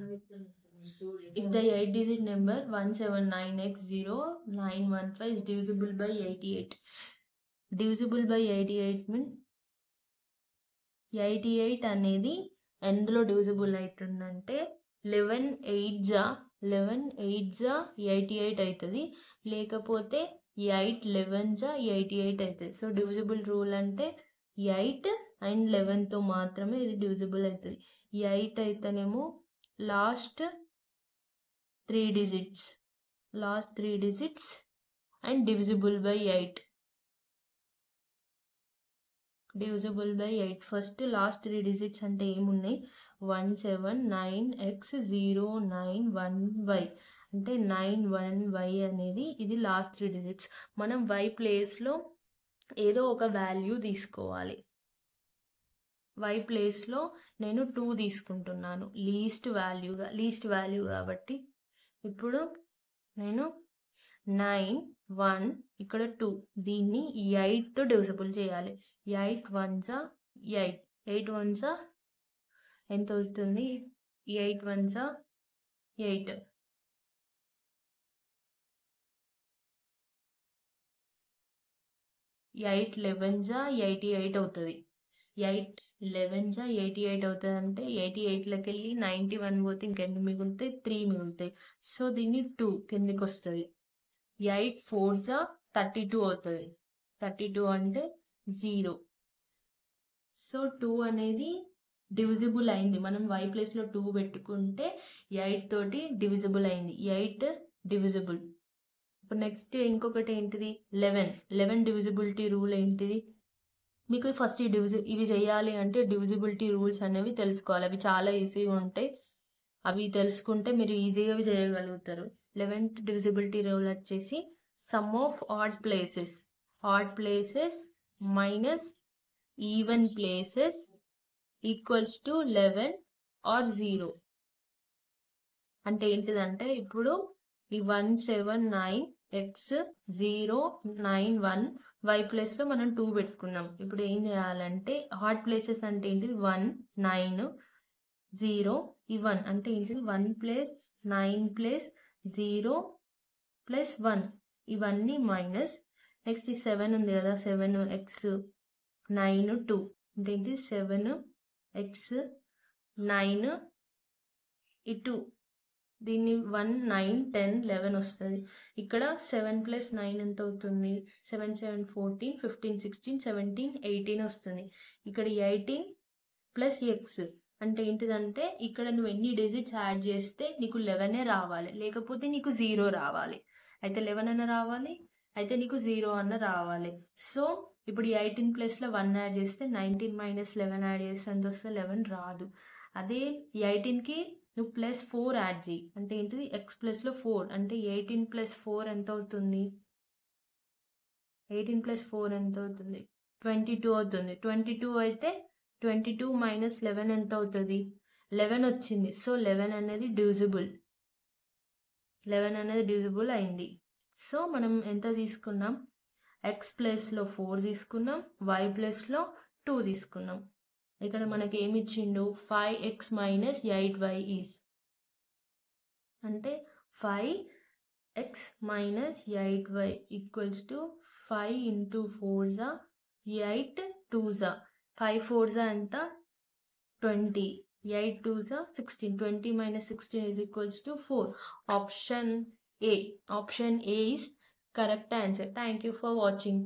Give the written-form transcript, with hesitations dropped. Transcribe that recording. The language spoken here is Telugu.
If the 8-digit number 179x0915 is divisible by 88. Divisible by 88 means 88 అనేది ఎందులో డివిజిబుల్ అవుతుందంటే 11 8 88 అవుతుంది, లేకపోతే 8 11 88 అవుతుంది. సో డివిజిబుల్ రూల్ అంటే 8 అండ్ 11తో మాత్రమే ఇది డివిజిబుల్ అవుతుంది. 8 అయితేనేమో last 3 digits and divisible by 8. divisible by 8. First last 3 digits అంటే ఏమున్నాయి? 179x0911y అంటే 91y అనేది ఇది లాస్ట్ 3 digits. మనం y ప్లేస్లో ఏదో ఒక వాల్యూ తీసుకోవాలి. y ప్లేస్లో నేను 2 తీసుకుంటున్నాను లీస్ట్ వాల్యూ కాబట్టి. ఇప్పుడు నేను 9 1 ఇక్కడ 2 దీన్ని 8తో డివిజిబుల్ చేయాలి. 8 1 8 8 1 ఎంత అవుతుంది? 8 1 8 8 11 88 అవుతుంది. 8 11 88 అవుతుంది అంటే 88లోకి వెళ్ళి 91 పోతే ఇంకెన్ని మిగులుతాయి? 3 మిగులుతాయి. సో దీన్ని 2 కిందికి వస్తుంది. 8 4 32 అవుతుంది. 32 అంటే 0. సో 2 అనేది డివిజిబుల్ అయింది. మనం y ప్లేస్లో 2 పెట్టుకుంటే 8 తోటి డివిజిబుల్ అయింది. 8 డివిజిబుల్. ఇప్పుడు నెక్స్ట్ ఇంకొకటి ఏంటిది? 11 డివిజిబిలిటీ రూల్ ఏంటిది? మీకు ఫస్ట్ ఇవి చేయాలి అంటే డివిజిబిలిటీ రూల్స్ అనేవి తెలుసుకోవాలి. అవి చాలా ఈజీగా ఉంటాయి. అవి తెలుసుకుంటే మీరు ఈజీగా చేయగలుగుతారు. 11th డివిజిబిలిటీ రూల్ వచ్చేసి sum of odd places minus even places equals to 11 or 0. అంటే ఏంటిదంటే ఇప్పుడు ఈ 179x091 y ప్లేస్లో మనం 2 పెట్టుకున్నాం. ఇప్పుడు ఏం చేయాలంటే ఆడ్ ప్లేసెస్ అంటే ఏంటిది? 1 9 0 ఈ 1 అంటే ఏంటిది? 1 ప్లస్ 9 ప్లస్ 0 ప్లస్ 1 ఇవన్నీ మైనస్. నెక్స్ట్ ఈ 7 ఉంది కదా, 7x 9 2 అంటే ఏంటి? 7x 9 ఈ 2 దీన్ని 1 9 10 11 వస్తుంది. ఇక్కడ 7 ప్లస్ 9 ఎంత అవుతుంది? 7 7 14 15 16 17 18 వస్తుంది. ఇక్కడ 18 ప్లస్ ఎక్స్ అంటే ఏంటిదంటే ఇక్కడ నువ్వు ఎన్ని డిజిట్స్ యాడ్ చేస్తే నీకు 11 రావాలి, లేకపోతే నీకు 0 రావాలి. అయితే 11 అన్న రావాలి, అయితే నీకు 0 అన్న రావాలి. సో ఇప్పుడు 18 ప్లస్లో 1 యాడ్ చేస్తే 19 మైనస్ 11 యాడ్ చేస్తే ఎంత వస్తే 11 రాదు. అదే 18కి నువ్వు ప్లస్ 4 యాడ్ చేయి అంటే ఏంటిది? ఎక్స్ ప్లస్లో 4 అంటే 18 ప్లస్ 4 ఎంత అవుతుంది? 18 ప్లస్ 4 ఎంత అవుతుంది? 22 అవుతుంది. 22 అయితే 22 మైనస్ 11 ఎంత అవుతుంది? 11 వచ్చింది. సో 11 అనేది డివిజిబుల్ అయింది. సో మనం ఎంత తీసుకున్నాం? ఎక్స్ ప్లేస్లో 4 తీసుకున్నాం, వై ప్లేస్లో 2 తీసుకున్నాం. ఇక్కడ మనకి ఏమి ఇచ్చిండు? 5x మైనస్ 8y ఈజ్ అంటే 5x minus 8y equals to 5 into 4 8 2 5 4 ఎంత? 20 8 2 16 20 minus 16 is equals to 4. Option A is correct answer. Thank you for watching.